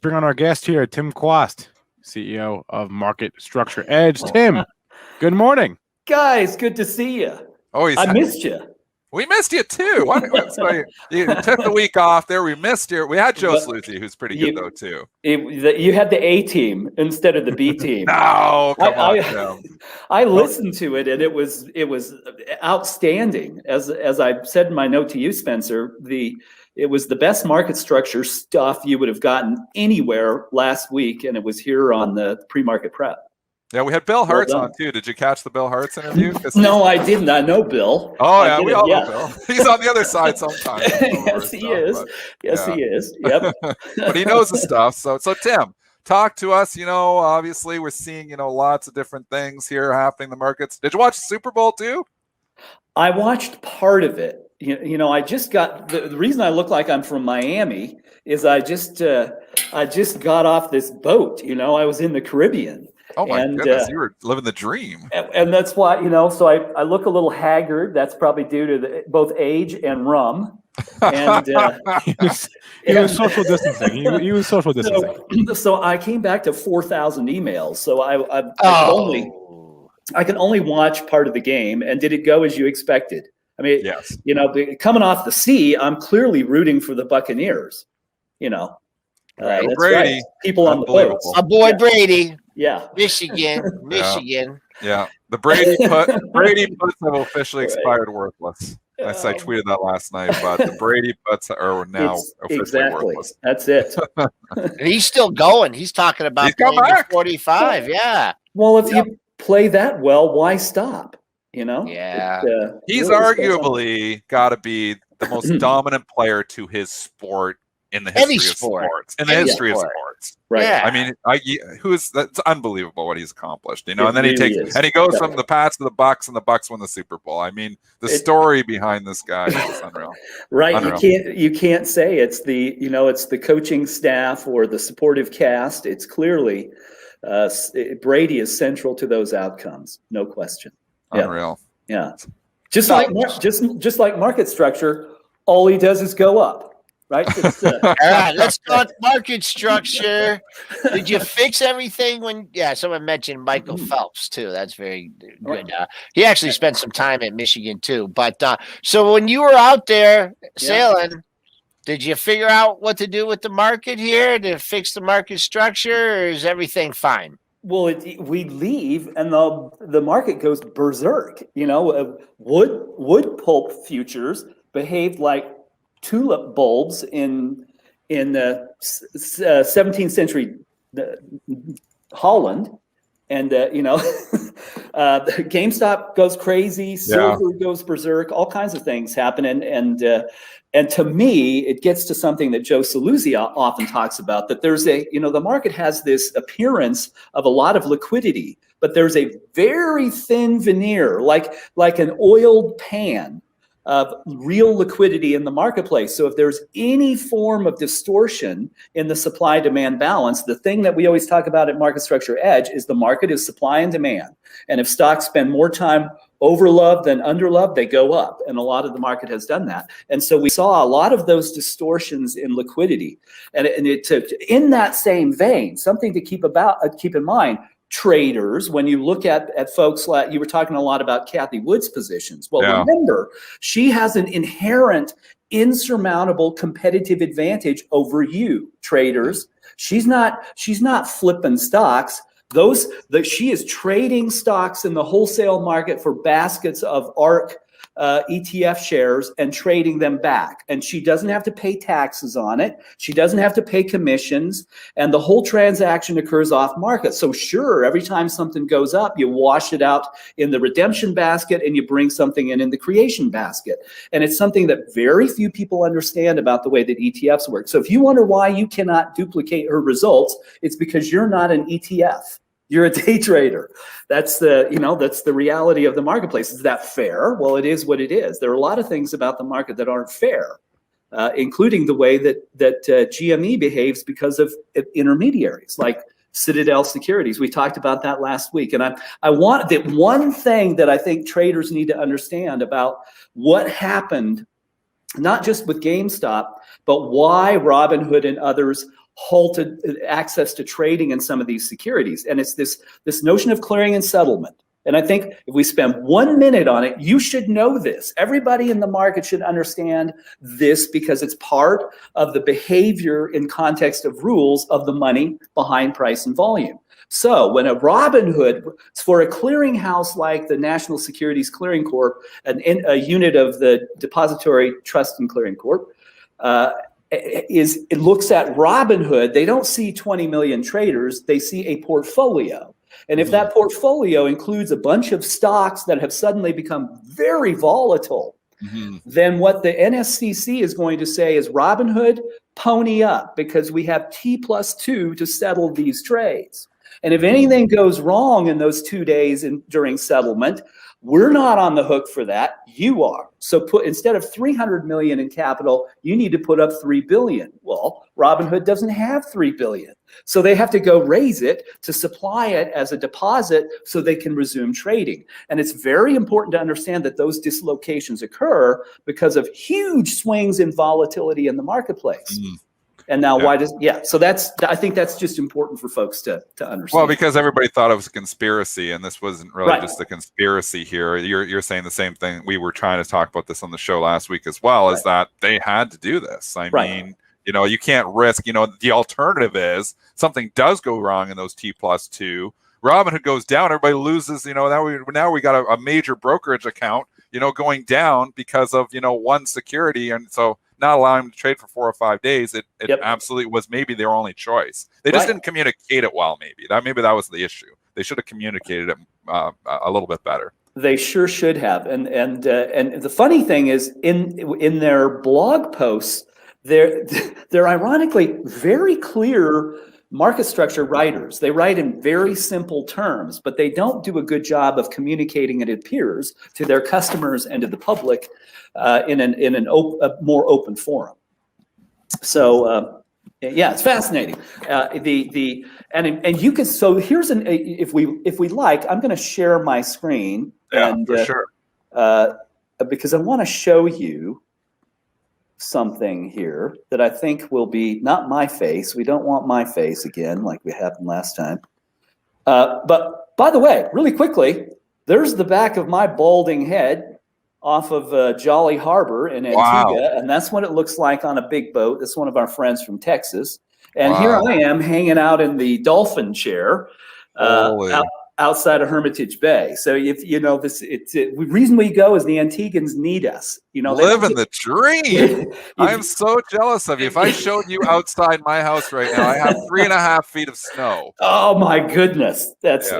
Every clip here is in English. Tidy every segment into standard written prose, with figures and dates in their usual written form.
bring on our guest here, Tim Quast, CEO of Market Structure Edge. Tim, good morning. Guys, good to see you. I missed you. We missed you too. So you took the week off there. We missed you. We had Joe Sluthy, who's pretty good though too. You had the A team instead of the B team. No, come on. I listened to it and it was outstanding. As I said in my note to you, Spencer, it was the best market structure stuff you would have gotten anywhere last week, and it was here on the PreMarket Prep. Yeah, we had Bill Hartz on too. Did you catch the Bill Hartz interview? No, I didn't. I know Bill. Oh yeah, we all know Bill. He's on the other side sometimes. Yes, he is. He is. Yep. But he knows the stuff. So Tim, talk to us. Obviously we're seeing lots of different things here happening in the markets. Did you watch the Super Bowl too? I watched part of it. I just got the reason I look like I'm from Miami is I just got off this boat. I was in the Caribbean. Oh my goodness, you were living the dream. And that's why, so I look a little haggard. That's probably due to both age and rum. And he was social distancing. He was social distancing. So I came back to 4,000 emails. So I can only watch part of the game. And did it go as you expected? I mean, yes. Coming off the sea, I'm clearly rooting for the Buccaneers. Right. That's Brady, right. People on the boats. My boy Brady. Yeah. Michigan. Yeah. The Brady puts have officially expired worthless. I tweeted that last night, but the Brady puts are now officially worthless. That's it. And he's still going. He's talking about playing 45. Yeah. Well, if you play that well, why stop? Yeah. He's arguably got to be the most dominant player to his sport in the history of sports. In the history of sports. Right. Yeah. I mean, that's unbelievable what he's accomplished, and then he goes from the Pats to the Bucks, and the Bucks win the Super Bowl. I mean, the story behind this guy is unreal. Right. Unreal. You can't say it's the coaching staff or the supportive cast. It's clearly Brady is central to those outcomes. No question. Unreal. Yeah. Just like market structure, all he does is go up. Right. All right, let's talk market structure. Did you fix everything someone mentioned Michael Phelps too. That's very good. He actually spent some time at Michigan too. But so when you were out there sailing, did you figure out what to do with the market here to fix the market structure, or is everything fine? Well, we leave and the market goes berserk. Wood pulp futures behaved like tulip bulbs in the 17th century Holland, and GameStop goes crazy, silver goes berserk, all kinds of things happen, and to me, it gets to something that Joe Sluthy often talks about, that there's the market has this appearance of a lot of liquidity, but there's a very thin veneer, like an oiled pan, of real liquidity in the marketplace. So if there's any form of distortion in the supply-demand balance, the thing that we always talk about at Market Structure Edge is the market is supply and demand. And if stocks spend more time overloved than underloved, they go up. And a lot of the market has done that. And so we saw a lot of those distortions in liquidity. And in that same vein, something to keep in mind, traders, when you look at folks like you were talking a lot about Kathy Wood's positions. Well, remember, she has an inherent insurmountable competitive advantage over you traders. She's not flipping stocks. She is trading stocks in the wholesale market for baskets of ARC ETF shares and trading them back. And she doesn't have to pay taxes on it. She doesn't have to pay commissions. And the whole transaction occurs off market. So sure, every time something goes up, you wash it out in the redemption basket and you bring something in the creation basket. And it's something that very few people understand about the way that ETFs work. So if you wonder why you cannot duplicate her results, it's because you're not an ETF. You're a day trader. That's the reality of the marketplace. Is that fair? Well, it is what it is. There are a lot of things about the market that aren't fair, including the way that GME behaves because of intermediaries like Citadel Securities. We talked about that last week. And I want the one thing that I think traders need to understand about what happened, not just with GameStop, but why Robinhood and others halted access to trading in some of these securities. And it's this notion of clearing and settlement. And I think if we spend 1 minute on it, you should know this. Everybody in the market should understand this because it's part of the behavior in context of rules of the money behind price and volume. So when a Robinhood, for a clearinghouse like the National Securities Clearing Corp, a unit of the Depository Trust and Clearing Corp, it looks at Robinhood, they don't see 20 million traders, they see a portfolio. And if that portfolio includes a bunch of stocks that have suddenly become very volatile, then what the NSCC is going to say is, Robinhood, pony up, because we have T+2 to settle these trades. And if anything goes wrong in those 2 days during settlement, we're not on the hook for that. You are. So instead of 300 million in capital, you need to put up 3 billion. Well, Robinhood doesn't have 3 billion. So they have to go raise it to supply it as a deposit so they can resume trading. And it's very important to understand that those dislocations occur because of huge swings in volatility in the marketplace. And now so I think that's just important for folks to understand. Well, because everybody thought it was a conspiracy, and this wasn't really just a conspiracy here. You're saying the same thing. We were trying to talk about this on the show last week as well, is that they had to do this. I mean, you can't risk, the alternative is something does go wrong in those T+2. Robinhood goes down, everybody loses, now we got a major brokerage account, going down because of, one security. And so not allowing them to trade for 4 or 5 days, it absolutely was maybe their only choice. They just didn't communicate it well. Maybe that was the issue. They should have communicated it a little bit better. They sure should have. And the funny thing is, in their blog posts, they're ironically very clear market structure writers. They write in very simple terms, but they don't do a good job of communicating, it appears, to their customers and to the public in a more open forum. So it's fascinating. And you can, so here's if we like, I'm going to share my screen. For sure. Because I want to show you something here that I think will be not my face. We don't want my face again, like we happened last time. But by the way, really quickly, there's the back of my balding head off of Jolly Harbor in Antigua, and that's what it looks like on a big boat. That's one of our friends from Texas. And here I am hanging out in the dolphin chair outside of Hermitage Bay. So if the reason we go is the Antiguans need us. Living the dream. I'm so jealous of you. If I showed you outside my house right now, I have 3.5 feet of snow. Oh my goodness, that's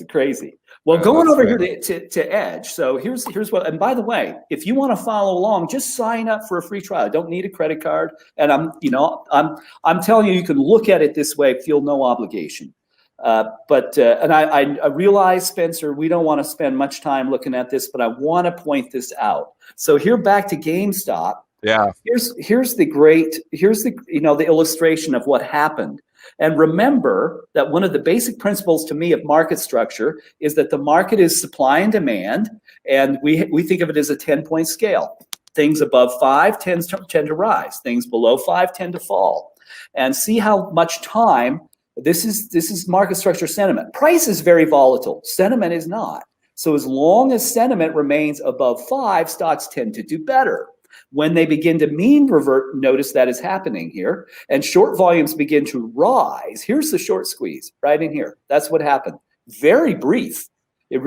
crazy. Well, going over here to Edge. So here's what. And by the way, if you want to follow along, just sign up for a free trial. Don't need a credit card. And I'm telling you, you can look at it this way. Feel no obligation. But I realize, Spencer, we don't want to spend much time looking at this, but I want to point this out. So here, back to GameStop. Yeah. Here's the illustration of what happened. And remember that one of the basic principles to me of market structure is that the market is supply and demand, and we think of it as a 10-point scale. Things above 5 tend to rise. Things below 5 tend to fall. And see how much time. This is market structure sentiment. Price is very volatile. Sentiment is not. So as long as sentiment remains above 5, stocks tend to do better. When they begin to mean revert, notice that is happening here, and short volumes begin to rise. Here's the short squeeze right in here. That's what happened. Very brief. It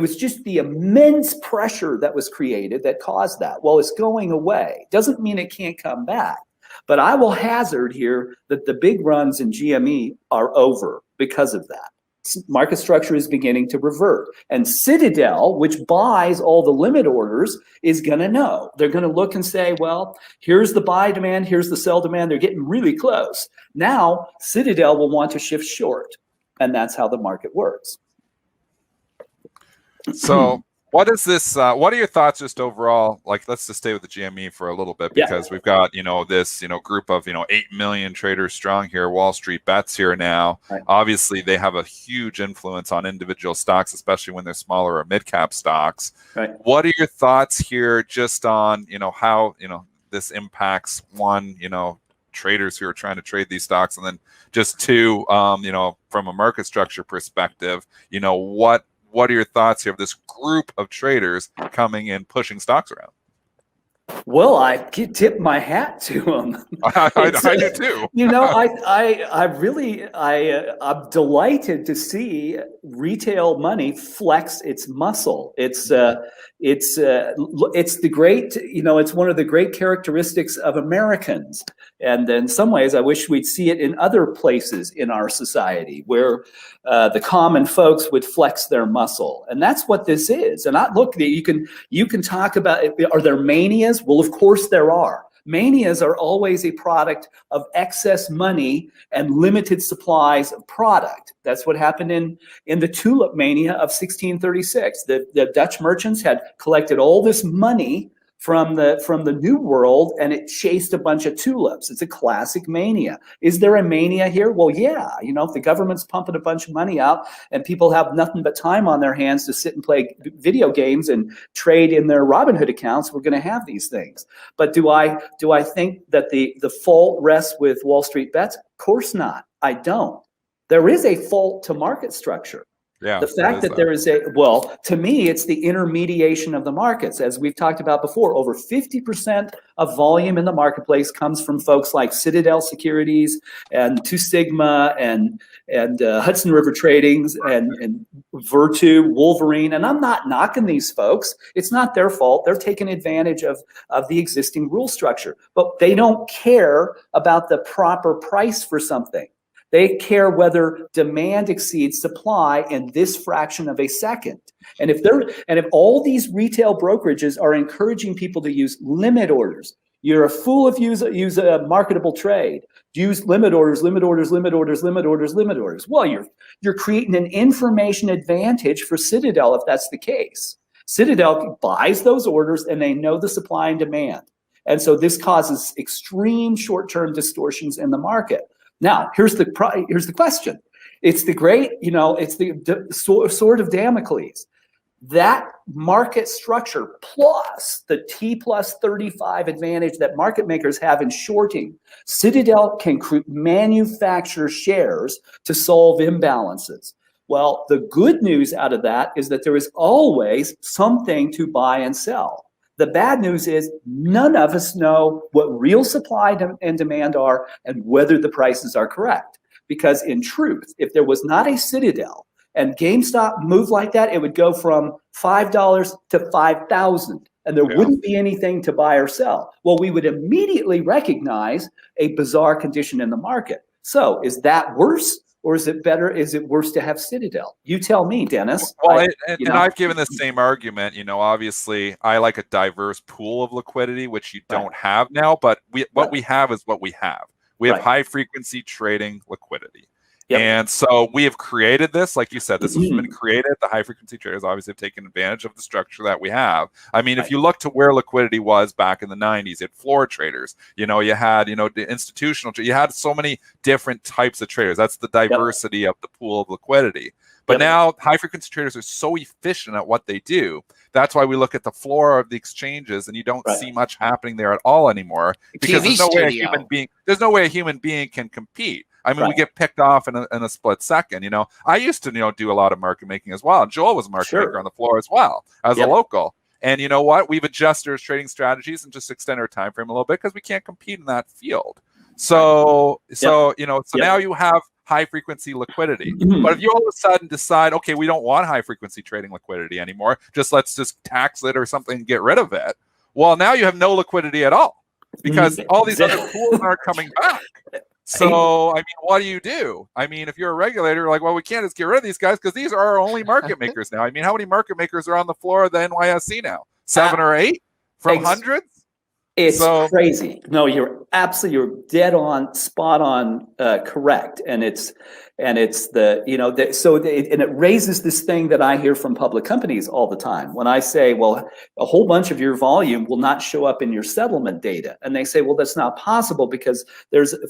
was just the immense pressure that was created that caused that. Well, it's going away. Doesn't mean it can't come back. But I will hazard here that the big runs in GME are over because of that. Market structure is beginning to revert. And Citadel, which buys all the limit orders, is going to know. They're going to look and say, well, here's the buy demand, here's the sell demand. They're getting really close. Now, Citadel will want to shift short. And that's how the market works. So what is this? What are your thoughts just overall? Like, let's just stay with the GME for a little bit, because we've got, this, group of, 8 million traders strong here, Wall Street Bets here now. Right. Obviously, they have a huge influence on individual stocks, especially when they're smaller or mid-cap stocks. Right. What are your thoughts here just on, how, this impacts one, traders who are trying to trade these stocks, and then just two, you know, from a market structure perspective, you know, what are your thoughts here of this group of traders coming and pushing stocks around? Well, I tip my hat to them. I do too. You know, I'm delighted to see retail money flex its muscle. It's the great, you know, it's one of the great characteristics of Americans. And in some ways, I wish we'd see it in other places in our society where the common folks would flex their muscle. And that's what this is. And look, you can talk about, are there manias? Well, of course there are. Manias are always a product of excess money and limited supplies of product. That's what happened in the tulip mania of 1636. The Dutch merchants had collected all this money from the New World, and it chased a bunch of tulips. It's a classic mania. Is there a mania here? Well, yeah. You know, if the government's pumping a bunch of money out and people have nothing but time on their hands to sit and play video games and trade in their Robinhood accounts, we're going to have these things. But do I think that the fault rests with Wall Street bets? Of course not. I don't. There is a fault to market structure. Yeah, the fact that there is to me, it's the intermediation of the markets. As we've talked about before, over 50% of volume in the marketplace comes from folks like Citadel Securities and Two Sigma and Hudson River Tradings and Virtu, Wolverine. And I'm not knocking these folks. It's not their fault. They're taking advantage of the existing rule structure. But they don't care about the proper price for something. They care whether demand exceeds supply in this fraction of a second. And if all these retail brokerages are encouraging people to use limit orders, you're a fool if you use a marketable trade. Use limit orders, limit orders, limit orders, limit orders, limit orders. Well, you're creating an information advantage for Citadel if that's the case. Citadel buys those orders and they know the supply and demand. And so this causes extreme short-term distortions in the market. Now, here's the question. It's the great, you know, it's the sword of Damocles. That market structure plus the T plus 35 advantage that market makers have in shorting, Citadel can manufacture shares to solve imbalances. Well, the good news out of that is that there is always something to buy and sell. The bad news is none of us know what real supply and demand are and whether the prices are correct. Because in truth, if there was not a Citadel and GameStop moved like that, it would go from $5 to $5,000 and there wouldn't be anything to buy or sell. Well, we would immediately recognize a bizarre condition in the market. So is that worse? Or is it better? Is it worse to have Citadel? You tell me, Dennis. Well, and I've given the same argument. You know, obviously, I like a diverse pool of liquidity, which you don't have now. But what we have is what we have. We have high frequency trading liquidity. Yep. And so we have created this, like you said, this has been created. The high frequency traders obviously have taken advantage of the structure that we have. I mean, if you look to where liquidity was back in the 90s, at floor traders, you know, you had, you know, the institutional, you had so many different types of traders. That's the diversity of the pool of liquidity. But now high frequency traders are so efficient at what they do. That's why we look at the floor of the exchanges and you don't see much happening there at all anymore, because there's no way a human being can compete. I mean, we get picked off in a split second. You know, I used to, you know, do a lot of market making as well. Joel was a market maker on the floor as well as a local. And you know what? We've adjusted our trading strategies and just extend our time frame a little bit because we can't compete in that field. So you know, so now you have high frequency liquidity. But if you all of a sudden decide, okay, we don't want high frequency trading liquidity anymore, let's just tax it or something and get rid of it. Well, now you have no liquidity at all because all these other pools aren't coming back. So, I mean, what do? I mean, if you're a regulator, like, well, we can't just get rid of these guys because these are our only market makers now. I mean, how many market makers are on the floor of the NYSE now? 7 or 8 from hundreds? It's crazy. No, you're dead on, spot on, correct. And it's the, you know, and it raises this thing that I hear from public companies all the time. When I say, well, a whole bunch of your volume will not show up in your settlement data. And they say, well, that's not possible because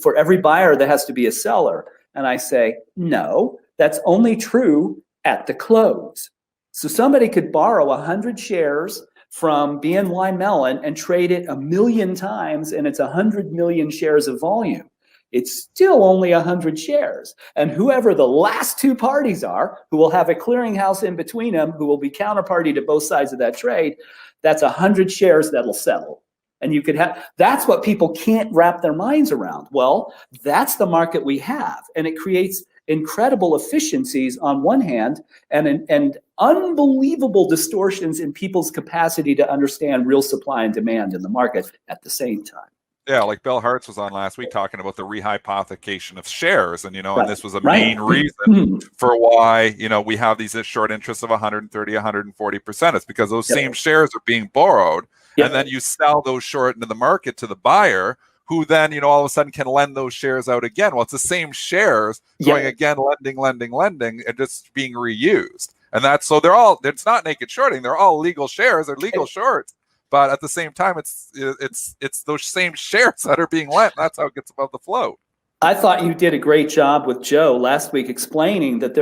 for every buyer, there has to be a seller. And I say, no, that's only true at the close. So somebody could borrow 100 shares from BNY Mellon and trade it 1 million times and it's 100 million shares of volume, it's still only 100 shares. And whoever the last two parties are, who will have a clearinghouse in between them, who will be counterparty to both sides of that trade, that's 100 shares that'll settle. And you could have, that's what people can't wrap their minds around. Well, that's the market we have. And it creates incredible efficiencies on one hand and unbelievable distortions in people's capacity to understand real supply and demand in the market at the same time. Yeah, like Bill Hartz was on last week talking about the rehypothecation of shares. And, and this was a main reason for why, we have these short interests of 130, 140%. It's because those same shares are being borrowed. And then you sell those short into the market to the buyer, who then, all of a sudden can lend those shares out again. Well, it's the same shares going again, lending, and just being reused. And that's, so it's not naked shorting. They're all legal shares. They're legal shorts. But at the same time, it's those same shares that are being lent. That's how it gets above the float. I thought you did a great job with Joe last week explaining that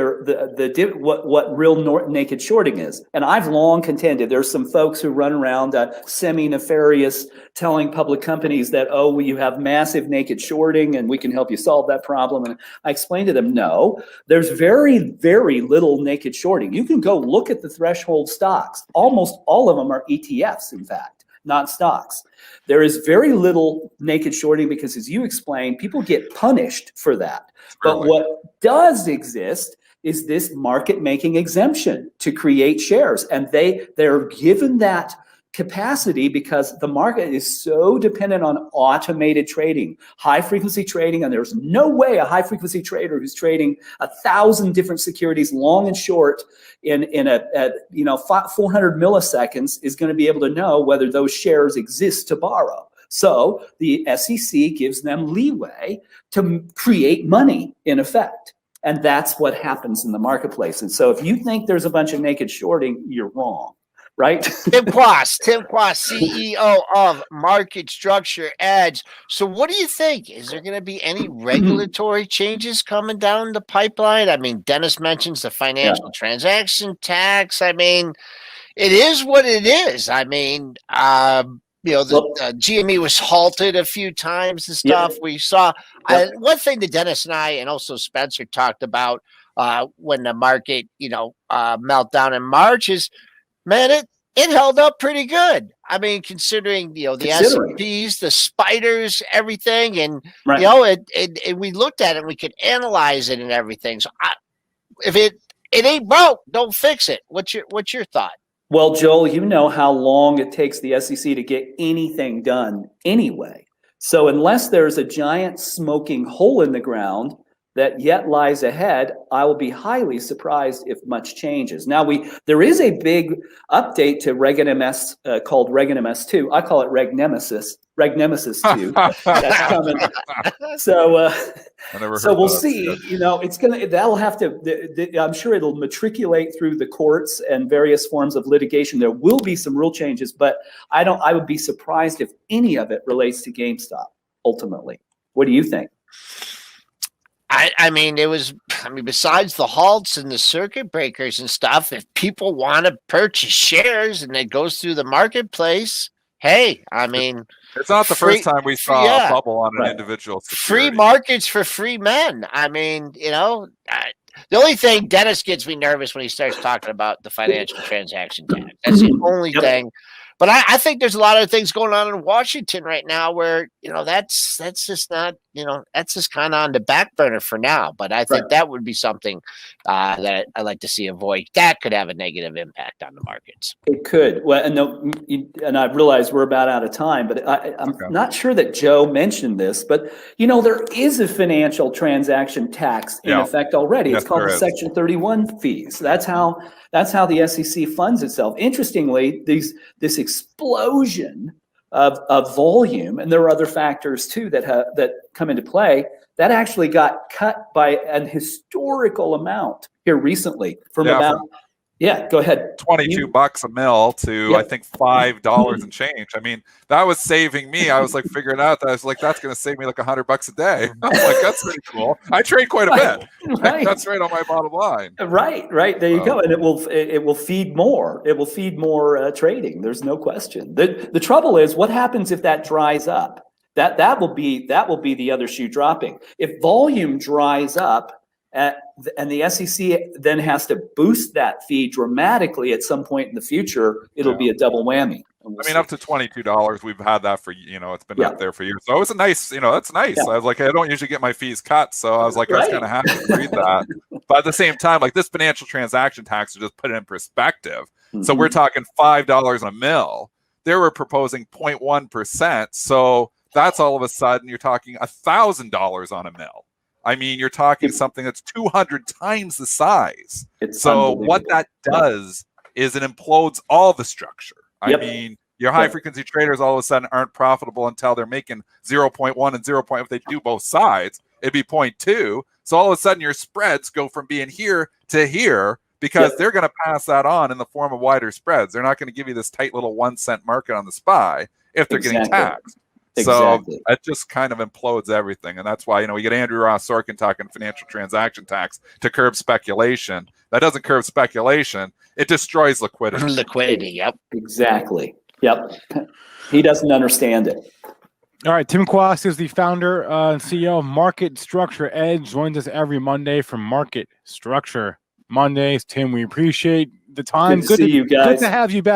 what real naked shorting is. And I've long contended there's some folks who run around semi-nefarious telling public companies that, oh, you have massive naked shorting and we can help you solve that problem. And I explained to them, no, there's very, very little naked shorting. You can go look at the threshold stocks. Almost all of them are ETFs, in fact, not stocks. There is very little naked shorting because, as you explained, people get punished for that. But what does exist is this market-making exemption to create shares. And they're given that capacity because the market is so dependent on automated trading, high-frequency trading, and there's no way a high-frequency trader who's trading 1,000 different securities, long and short, in 400 milliseconds is going to be able to know whether those shares exist to borrow. So the SEC gives them leeway to create money, in effect. And that's what happens in the marketplace. And so if you think there's a bunch of naked shorting, you're wrong. Right? Tim Quast, CEO of Market Structure Edge. So what do you think? Is there going to be any regulatory changes coming down the pipeline? I mean, Dennis mentions the financial transaction tax. I mean, it is what it is. I mean, the GME was halted a few times and stuff. We saw one thing that Dennis and I and also Spencer talked about when the market, meltdown in March is, man, it held up pretty good. I mean, considering the S&Ps, the spiders, everything, and we looked at it, and we could analyze it and everything. So, if it ain't broke, don't fix it. What's your thought? Well, Joel, you know how long it takes the SEC to get anything done anyway. So unless there's a giant smoking hole in the ground that yet lies ahead, I will be highly surprised if much changes. Now, there is a big update to Reg NMS called Reg NMS 2. I call it Reg Nemesis 2. That's coming. So we'll see. That'll have to. I'm sure it'll matriculate through the courts and various forms of litigation. There will be some rule changes, but I would be surprised if any of it relates to GameStop ultimately. What do you think? I mean, besides the halts and the circuit breakers and stuff, if people want to purchase shares and it goes through the marketplace, hey, I mean, it's not the first time we saw a bubble on an individual security. Free markets for free men. I mean, the only thing Dennis gets me nervous when he starts talking about the financial transaction tax. That's the only thing. But I think there's a lot of things going on in Washington right now where, that's just not, that's just kind of on the back burner for now. But I think that would be something that I'd like to see avoid. That could have a negative impact on the markets. It could. Well, and I realize we're about out of time, but I'm not sure that Joe mentioned this, but, there is a financial transaction tax in effect already. It's called the Section 31 fees. That's how the SEC funds itself. Interestingly, this explosion of volume, and there are other factors too that come into play, that actually got cut by an historical amount here recently from about Yeah, go ahead. 22 bucks a mil to Yep. I think $5 and change. I mean, that was saving me. I was like figuring out that I was like, that's going to save me like $100 a day. I was like, that's pretty cool. I trade quite a bit. Right. That's right on my bottom line. Right. There you go. And it will feed more. It will feed more trading. There's no question. The trouble is, what happens if that dries up? That will be the other shoe dropping. If volume dries up, and the SEC then has to boost that fee dramatically at some point in the future, it'll be a double whammy. I mean, up to $22, we've had that for, it's been up there for years. So it was a nice, that's nice. I was like, I don't usually get my fees cut. So I was like, I was kind of happy to read that. But at the same time, like this financial transaction tax, to just put it in perspective. So we're talking $5 a mil. They were proposing 0.1%. So that's all of a sudden, you're talking $1,000 on a mil. I mean, you're talking something that's 200 times the size. So what that does is it implodes all the structure. I mean, your high frequency traders all of a sudden aren't profitable until they're making 0.1 and 0. If they do both sides, it'd be 0.2. So all of a sudden your spreads go from being here to here because they're going to pass that on in the form of wider spreads. They're not going to give you this tight little 1 cent market on the SPY if they're getting taxed. So it just kind of implodes everything. And that's why, we get Andrew Ross Sorkin talking financial transaction tax to curb speculation. That doesn't curb speculation. It destroys liquidity. Liquidity, yep. Exactly. Yep. He doesn't understand it. All right. Tim Quast is the founder and CEO of Market Structure Edge. Joins us every Monday from Market Structure Mondays. Tim, we appreciate the time. Good to see you guys. Good to have you back.